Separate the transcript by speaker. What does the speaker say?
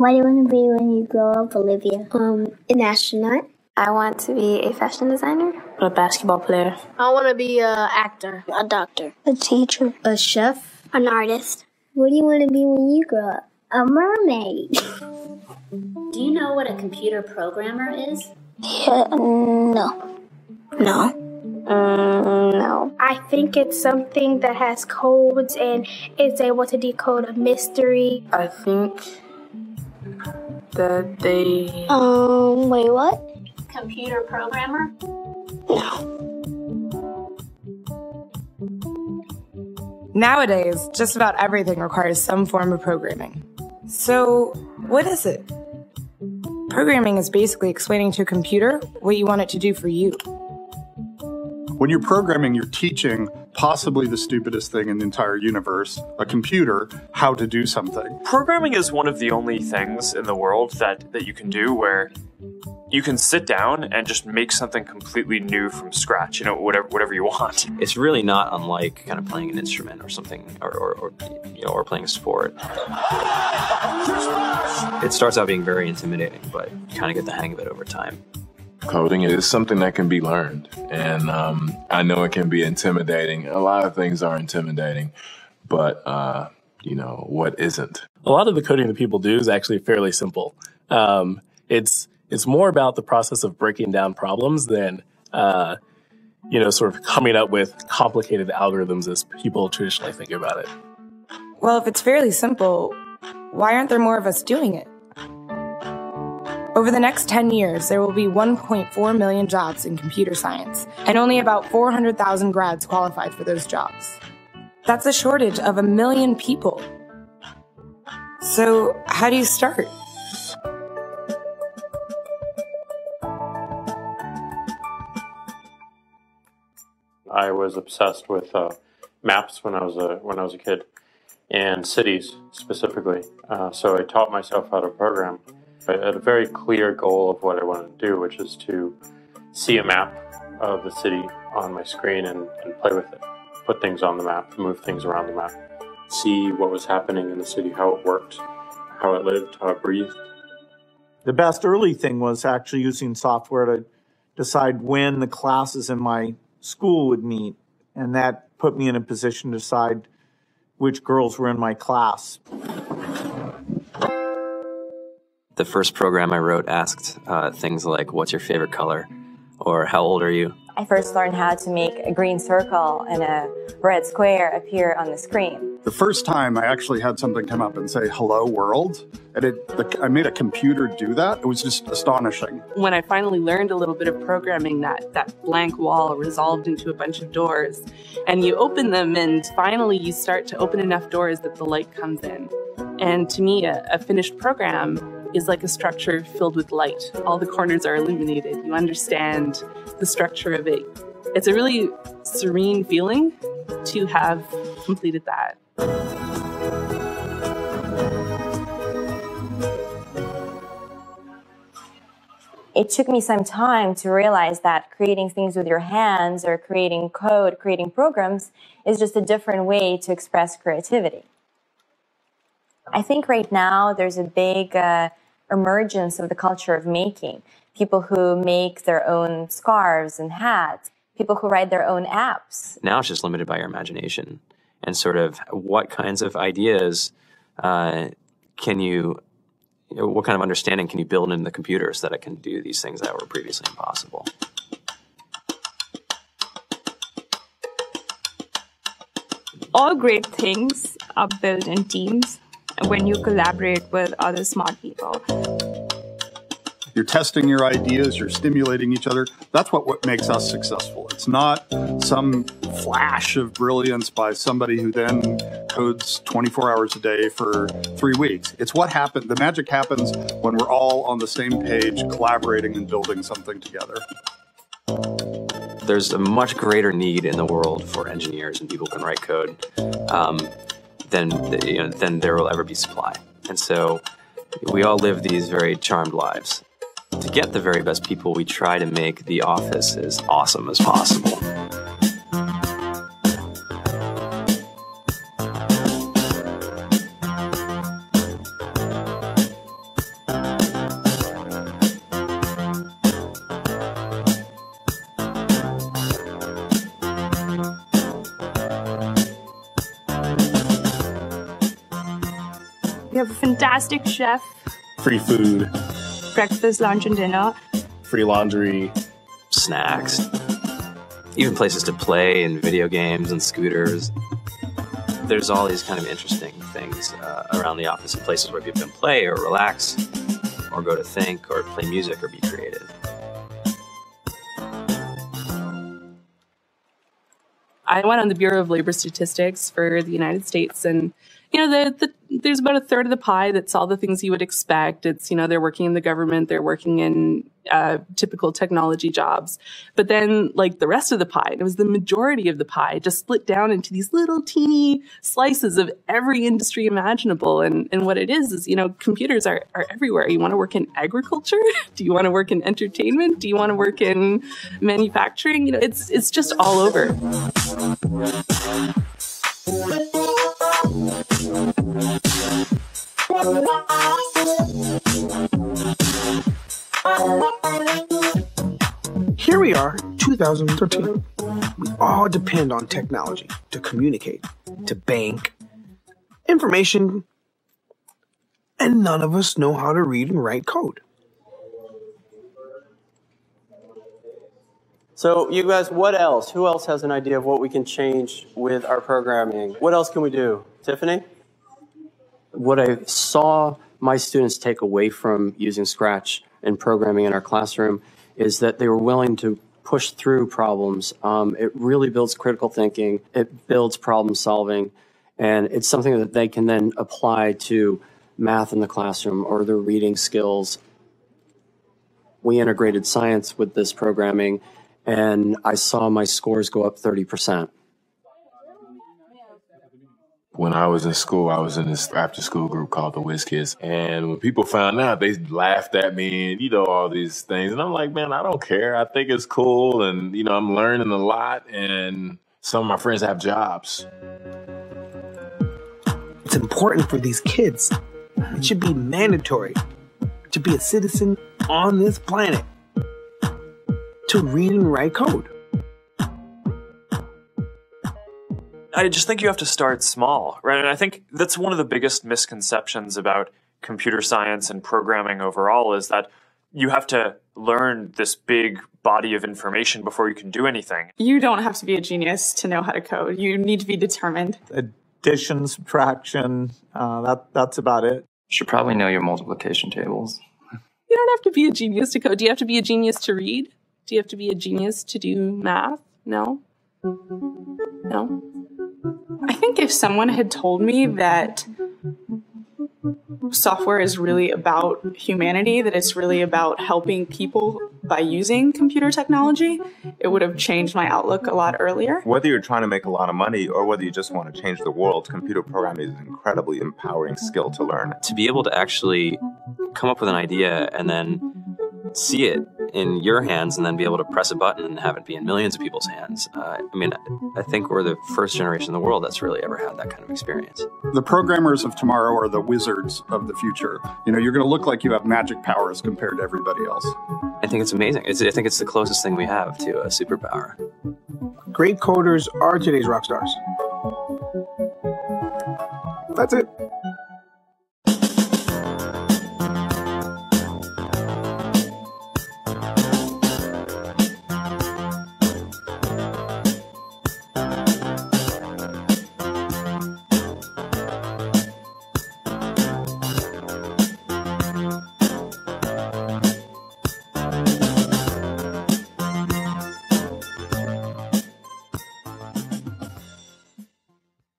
Speaker 1: What do you want to be when you grow up, Olivia?
Speaker 2: An astronaut.
Speaker 3: I want to be a fashion designer.
Speaker 4: A basketball player.
Speaker 5: I want to be an actor.
Speaker 1: A doctor.
Speaker 2: A teacher.
Speaker 5: A chef.
Speaker 2: An artist.
Speaker 1: What do you want to be when you grow up? A mermaid.
Speaker 6: Do you know what a computer programmer is?
Speaker 1: Yeah, no.
Speaker 2: No.
Speaker 3: No.
Speaker 7: I think it's something that has codes and is able to decode a mystery.
Speaker 4: I think that they...
Speaker 2: Wait, what?
Speaker 6: Computer programmer?
Speaker 2: No.
Speaker 8: Nowadays, just about everything requires some form of programming. So, what is it? Programming is basically explaining to a computer what you want it to do for you.
Speaker 9: When you're programming, you're teaching possibly the stupidest thing in the entire universe, a computer, how to do something.
Speaker 10: Programming is one of the only things in the world that you can do where you can sit down and just make something completely new from scratch, whatever you want.
Speaker 11: It's really not unlike kind of playing an instrument or something, or playing a sport. It starts out being very intimidating, but you kind of get the hang of it over time.
Speaker 12: Coding is something that can be learned, and I know it can be intimidating. A lot of things are intimidating, but what isn't?
Speaker 13: A lot of the coding that people do is actually fairly simple. It's more about the process of breaking down problems than sort of coming up with complicated algorithms as people traditionally think about it.
Speaker 8: Well, if it's fairly simple, why aren't there more of us doing it? Over the next 10 years, there will be 1.4 million jobs in computer science, and only about 400,000 grads qualified for those jobs. That's a shortage of 1 million people. So, how do you start?
Speaker 14: I was obsessed with maps when I was a kid, and cities specifically. So I taught myself how to program. I had a very clear goal of what I wanted to do, which is to see a map of the city on my screen and play with it. Put things on the map, move things around the map. See what was happening in the city, how it worked, how it lived, how it breathed.
Speaker 15: The best early thing was actually using software to decide when the classes in my school would meet. And that put me in a position to decide which girls were in my class.
Speaker 11: The first program I wrote asked things like, what's your favorite color? Or how old are you?
Speaker 16: I first learned how to make a green circle and a red square appear on the screen.
Speaker 9: The first time I actually had something come up and say, hello world, and I made a computer do that. It was just astonishing.
Speaker 17: When I finally learned a little bit of programming, that blank wall resolved into a bunch of doors. And you open them, and finally you start to open enough doors that the light comes in. And to me, a finished program is like a structure filled with light. All the corners are illuminated. You understand the structure of it. It's a really serene feeling to have completed that.
Speaker 16: It took me some time to realize that creating things with your hands or creating code, creating programs is just a different way to express creativity. I think right now there's a big emergence of the culture of making. People who make their own scarves and hats, people who write their own apps.
Speaker 11: Now it's just limited by your imagination and sort of what kinds of ideas what kind of understanding can you build into the computer so that it can do these things that were previously impossible?
Speaker 18: All great things are built in teams when you collaborate with other smart people.
Speaker 9: You're testing your ideas, you're stimulating each other. That's what makes us successful. It's not some flash of brilliance by somebody who then codes 24 hours a day for 3 weeks. It's what happened. The magic happens when we're all on the same page, collaborating and building something together.
Speaker 11: There's a much greater need in the world for engineers and people who can write code than there will ever be supply. And so we all live these very charmed lives. To get the very best people, we try to make the office as awesome as possible.
Speaker 18: fantastic chef,
Speaker 13: Free food,
Speaker 18: breakfast, lunch, and dinner.
Speaker 13: free laundry,
Speaker 11: snacks, even places to play and video games and scooters. There's all these kind of interesting things around the office and places where people can play or relax or go to think or play music or be creative.
Speaker 17: I went on the Bureau of Labor Statistics for the United States, and there's about a third of the pie that's all the things you would expect. It's, they're working in the government, they're working in typical technology jobs. But then, like, the rest of the pie, it was the majority of the pie, just split down into these little teeny slices of every industry imaginable. And what it is, computers are everywhere. You want to work in agriculture? Do you want to work in entertainment? Do you want to work in manufacturing? It's just all over.
Speaker 19: Here we are, 2013. We all depend on technology to communicate, to bank, information, and none of us know how to read and write code.
Speaker 20: So you guys, what else? Who else has an idea of what we can change with our programming? What else can we do? Tiffany?
Speaker 21: What I saw my students take away from using Scratch and programming in our classroom is that they were willing to push through problems. It really builds critical thinking. It builds problem solving. And it's something that they can then apply to math in the classroom or their reading skills. We integrated science with this programming, and I saw my scores go up 30%.
Speaker 12: When I was in school, I was in this after-school group called the Whiz Kids. And when people found out, they laughed at me and, all these things. And I'm like, man, I don't care. I think it's cool. And, I'm learning a lot. And some of my friends have jobs.
Speaker 19: It's important for these kids. It should be mandatory to be a citizen on this planet, to read and write code.
Speaker 10: I just think you have to start small, right? And I think that's one of the biggest misconceptions about computer science and programming overall is that you have to learn this big body of information before you can do anything.
Speaker 18: You don't have to be a genius to know how to code. You need to be determined.
Speaker 15: Addition, subtraction, that's about it.
Speaker 22: You should probably know your multiplication tables.
Speaker 17: You don't have to be a genius to code. Do you have to be a genius to read? Do you have to be a genius to do math? No. No.
Speaker 18: I think if someone had told me that software is really about humanity, that it's really about helping people by using computer technology, it would have changed my outlook a lot earlier.
Speaker 23: Whether you're trying to make a lot of money or whether you just want to change the world, computer programming is an incredibly empowering skill to learn.
Speaker 11: To be able to actually come up with an idea and then see it in your hands and then be able to press a button and have it be in millions of people's hands. I think we're the first generation in the world that's really ever had that kind of experience.
Speaker 9: The programmers of tomorrow are the wizards of the future. You're going to look like you have magic powers compared to everybody else.
Speaker 11: I think it's amazing. I think it's the closest thing we have to a superpower.
Speaker 19: Great coders are today's rock stars. That's it.